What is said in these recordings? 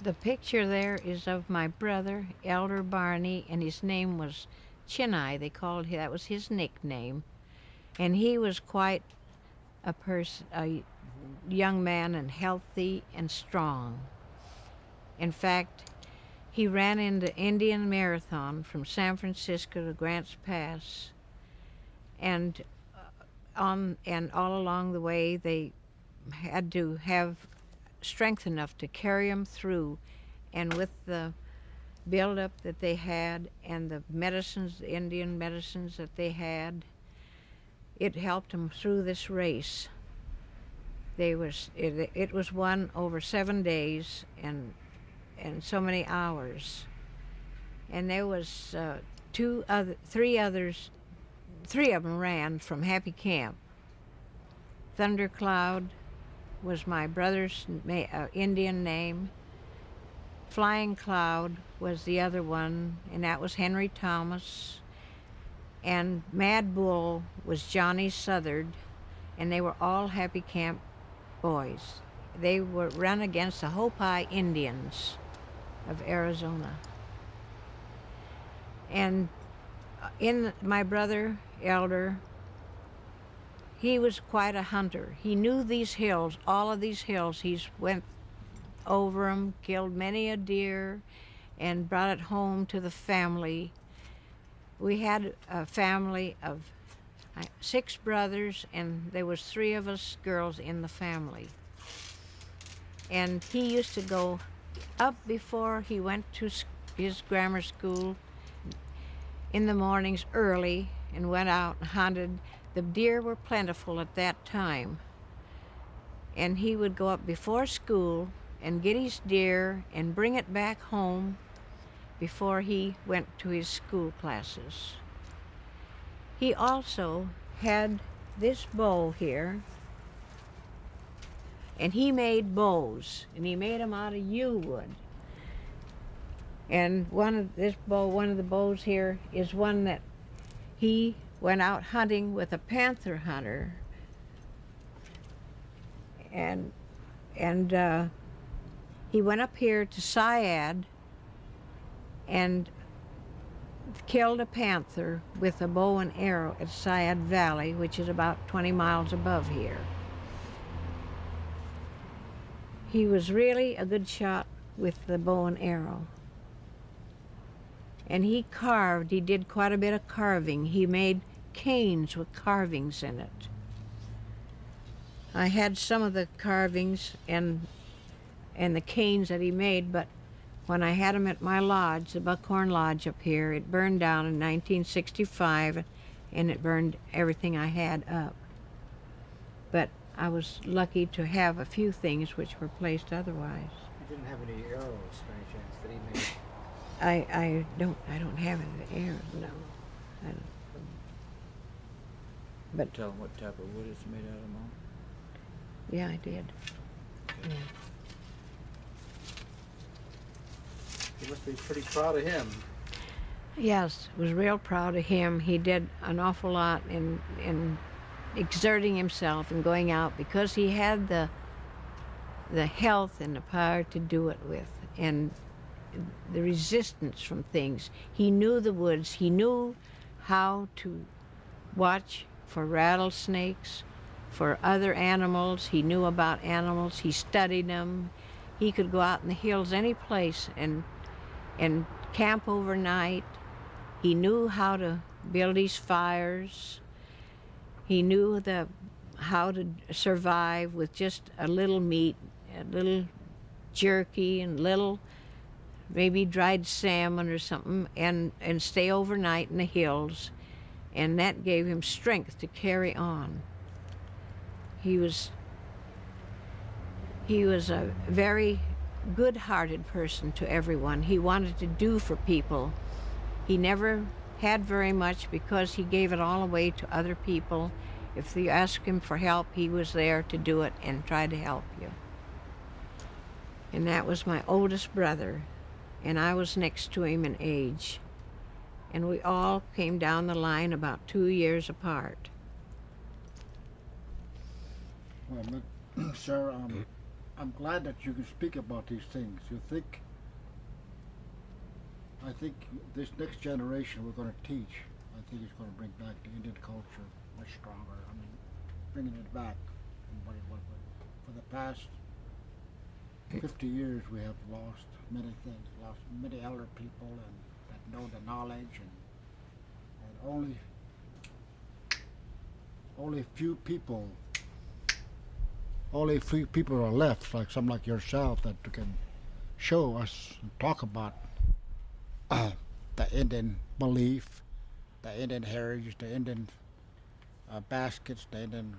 The picture there is of my brother, Elder Barney, and his name was Chin-Eye. They called him, that was his nickname. And he was quite a young man and healthy and strong. In fact, he ran in the Indian Marathon from San Francisco to Grants Pass, and all along the way they had to have strength enough to carry him through, and with the buildup that they had and the medicines, the Indian medicines that they had, it helped them through this race. It was won over 7 days and so many hours, and there was three of them ran from Happy Camp. Thundercloud was my brother's Indian name. Flying Cloud was the other one, and that was Henry Thomas. And Mad Bull was Johnny Southard, and they were all Happy Camp boys. They were run against the Hopi Indians of Arizona. And my brother, Elder, he was quite a hunter. He knew these hills, all of these hills. He's went over them, killed many a deer, and brought it home to the family. We had a family of 6 brothers, and there was 3 of us girls in the family. And he used to go up before he went to his grammar school in the mornings early and went out and hunted. The deer were plentiful at that time. And he would go up before school and get his deer and bring it back home before he went to his school classes. He also had this bow here, and he made bows, and he made them out of yew wood. And one of the bows here is one that he went out hunting with a panther hunter, and he went up here to Syad and killed a panther with a bow and arrow at Syad Valley, which is about 20 miles above here. He was really a good shot with the bow and arrow. And he did quite a bit of carving. He made canes with carvings in it. I had some of the carvings and the canes that he made, but when I had them at my lodge, the Buckhorn Lodge up here, it burned down in 1965, and it burned everything I had up. But I was lucky to have a few things which were placed otherwise. You didn't have any arrows by any chance that he made? I don't have any arrows, no. I don't. But Tell them what type of wood it's made out of, Mom? yeah, I did. Yeah. You must be pretty proud of him. Yes, was real proud of him. He did an awful lot in exerting himself and going out because he had the health and the power to do it with, and the resistance from things. He knew the woods. He knew how to watch for rattlesnakes, for other animals. He knew about animals. He studied them. He could go out in the hills any place and camp overnight. He knew how to build his fires. He knew how to survive with just a little meat, a little jerky, and little maybe dried salmon or something, and stay overnight in the hills. And that gave him strength to carry on. He was a very good-hearted person to everyone. He wanted to do for people. He never had very much because he gave it all away to other people. If you asked him for help, he was there to do it and try to help you. And that was my oldest brother, and I was next to him in age. And we all came down the line about 2 years apart. Well, Sir, I'm glad that you can speak about these things. I think this next generation we're going to teach, I think it's going to bring back the Indian culture much stronger. I mean, bringing it back from what it was. For the past 50 years, we have lost many things, lost many elder people and that know the knowledge, and only few people are left, like some like yourself, that can show us and talk about the Indian belief, the Indian heritage, the Indian baskets, the Indian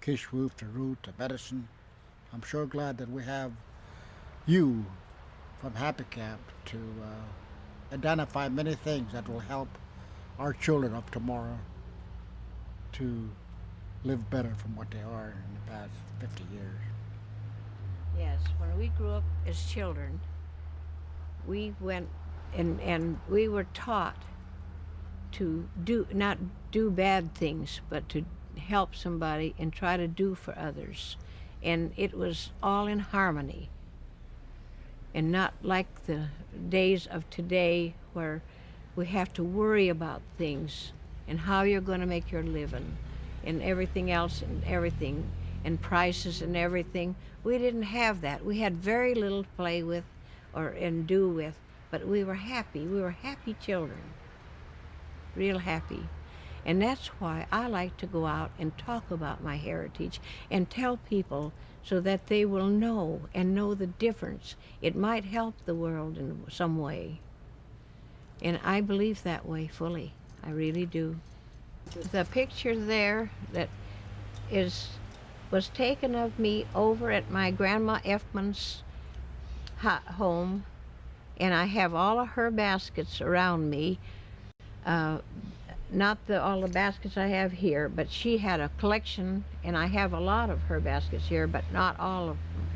kishwoof, the root, the medicine. I'm sure glad that we have you from Happy Camp to identify many things that will help our children of tomorrow to live better from what they are in the past 50 years. Yes, when we grew up as children, we went and we were taught to not do bad things, but to help somebody and try to do for others. And it was all in harmony. And not like the days of today where we have to worry about things and how you're going to make your living and everything else and prices and everything. We didn't have that. We had very little to play with and do with, but we were happy. We were happy children, real happy. And that's why I like to go out and talk about my heritage and tell people so that they will know and know the difference. It might help the world in some way. And I believe that way fully. I really do. The picture there that was taken of me over at my Grandma Effman's home, and I have all of her baskets around me. Not all the baskets I have here, but she had a collection, and I have a lot of her baskets here, but not all of them.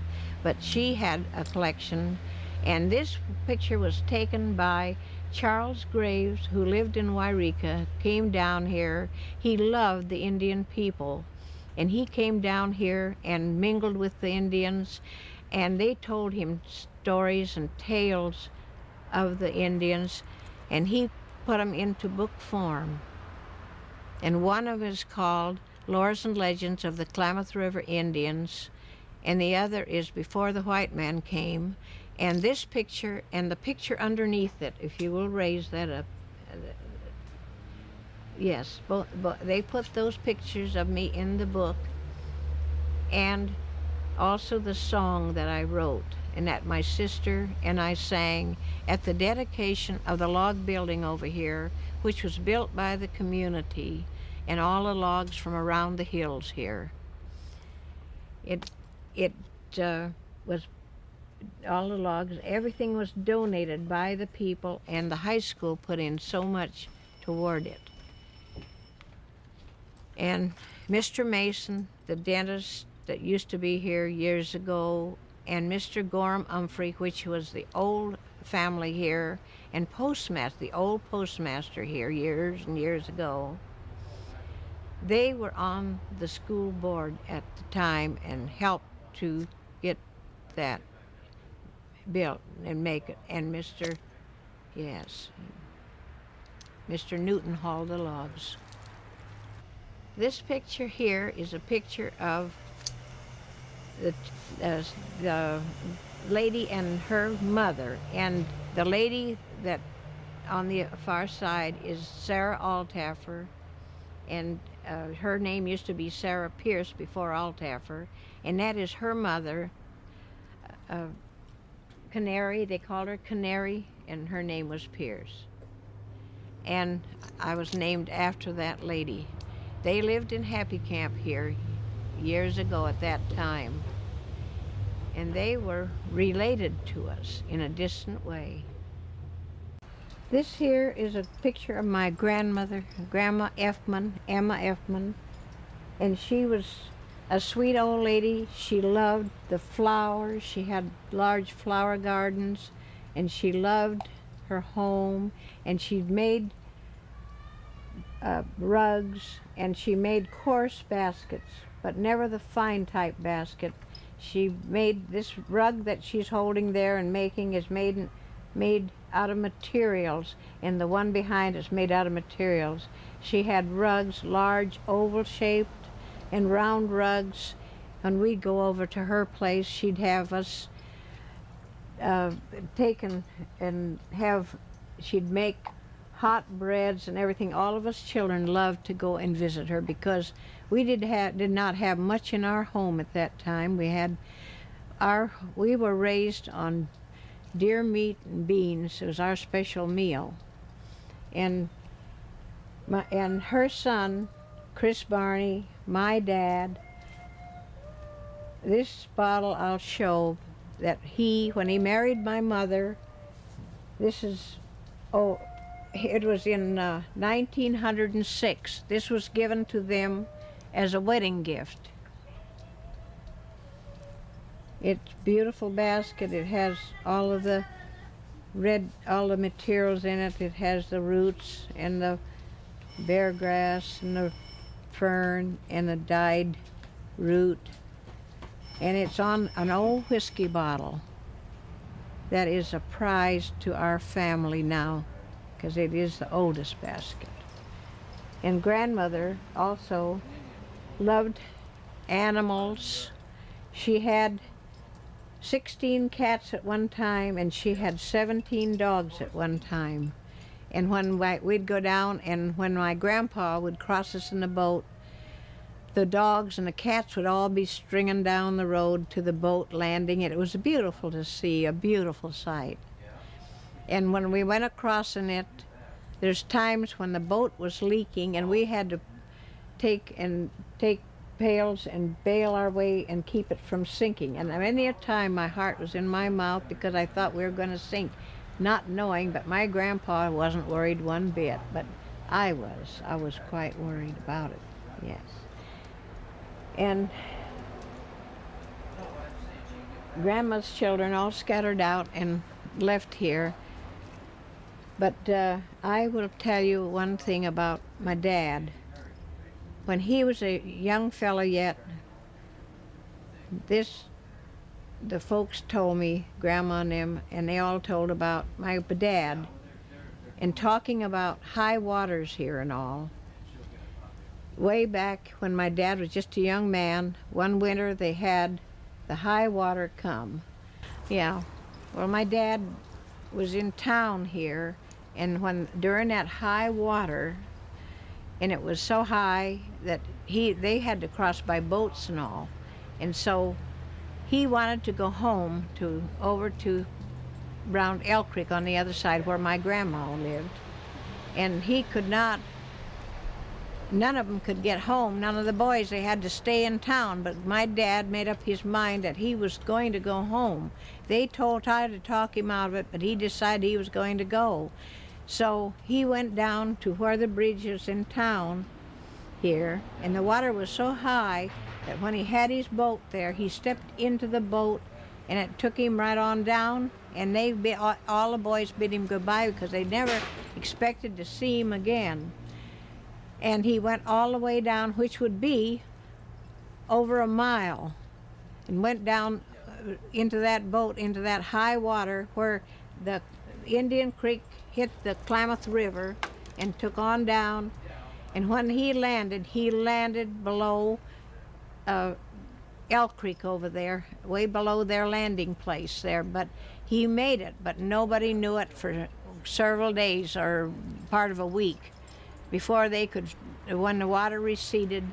But she had a collection, and this picture was taken by Charles Graves, who lived in Wairika, came down here. He loved the Indian people, and he came down here and mingled with the Indians, and they told him stories and tales of the Indians, and he put them into book form. And one of them is called Lores and Legends of the Klamath River Indians, and the other is Before the White Man Came. And this picture and the picture underneath it, if you will raise that up. Yes, they put those pictures of me in the book, and also the song that I wrote and that my sister and I sang at the dedication of the log building over here, which was built by the community and all the logs from around the hills here. It was all the logs, everything was donated by the people, and the high school put in so much toward it. And Mr. Mason, the dentist that used to be here years ago, and Mr. Gorham Humphrey, which was the old family here, and postmaster, the old postmaster here years and years ago, they were on the school board at the time and helped to get that built and make it. And Mr. Newton hauled the logs. This picture here is a picture of the lady and her mother, and the lady that on the far side is Sarah Altaffer, and her name used to be Sarah Pierce before Altaffer, and that is her mother, Canary. They called her Canary, and her name was Pierce. And I was named after that lady. They lived in Happy Camp here years ago at that time, and they were related to us in a distant way. This here is a picture of my grandmother, Grandma Effman, Emma Effman, and she was a sweet old lady. She loved the flowers. She had large flower gardens, and she loved her home, and she made rugs, and she made coarse baskets, but never the fine type basket. She made this rug that she's holding there and making is made out of materials, and the one behind is made out of materials. She had rugs, large oval shaped and round rugs. When we'd go over to her place, she'd have us taken and she'd make hot breads and everything. All of us children loved to go and visit her because we did not have much in our home at that time. We were raised on deer meat and beans. It was our special meal. And her son, Chris Barney, my dad, this bottle I'll show that when he married my mother, it was in 1906. This was given to them as a wedding gift. It's a beautiful basket. It has all the materials in it. It has the roots and the bear grass and the fern and the dyed root. And it's on an old whiskey bottle that is a prize to our family now because it is the oldest basket. And grandmother also loved animals. She had 16 cats at one time, and she had 17 dogs at one time. And when we'd go down, and when my grandpa would cross us in the boat, the dogs and the cats would all be stringing down the road to the boat landing. It was beautiful to see, a beautiful sight. And when we went across in it, there's times when the boat was leaking and we had to take pails and bail our way and keep it from sinking. And many a time my heart was in my mouth because I thought we were going to sink, not knowing, but my grandpa wasn't worried one bit, but I was. I was quite worried about it, yes. And Grandma's children all scattered out and left here. But I will tell you one thing about my dad. When he was a young fellow yet, the folks told me, Grandma and them, and they all told about my dad, and talking about high waters here and all. Way back when my dad was just a young man, one winter they had the high water come. Yeah, well, my dad was in town here, and during that high water, and it was so high that they had to cross by boats and all, and so he wanted to go home over to around Elk Creek on the other side where my grandma lived, and he could not. None of them could get home, none of the boys. They had to stay in town, but my dad made up his mind that he was going to go home. They tried to talk him out of it, but he decided he was going to go. So he went down to where the bridge is in town here, and the water was so high that when he had his boat there, he stepped into the boat, and it took him right on down, and all the boys bid him goodbye because they never expected to see him again. And he went all the way down, which would be over a mile, and went down into that boat, into that high water where the Indian Creek hit the Klamath River and took on down. And when he landed below Elk Creek over there, way below their landing place there. But he made it, but nobody knew it for several days or part of a week before when the water receded,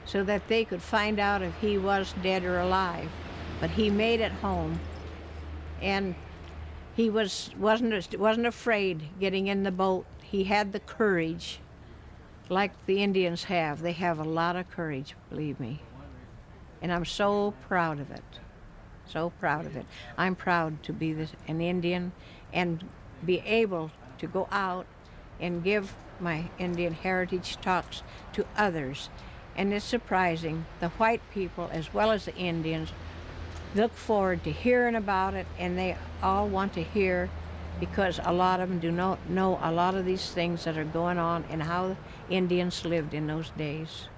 so that they could find out if he was dead or alive. But he made it home, and he wasn't afraid getting in the boat. He had the courage, like the Indians have. They have a lot of courage, believe me. And I'm so proud of it. So proud of it. I'm proud to be an Indian and be able to go out and give my Indian heritage talks to others. And it's surprising, the white people as well as the Indians look forward to hearing about it, and they all want to hear because a lot of them do not know a lot of these things that are going on and how Indians lived in those days.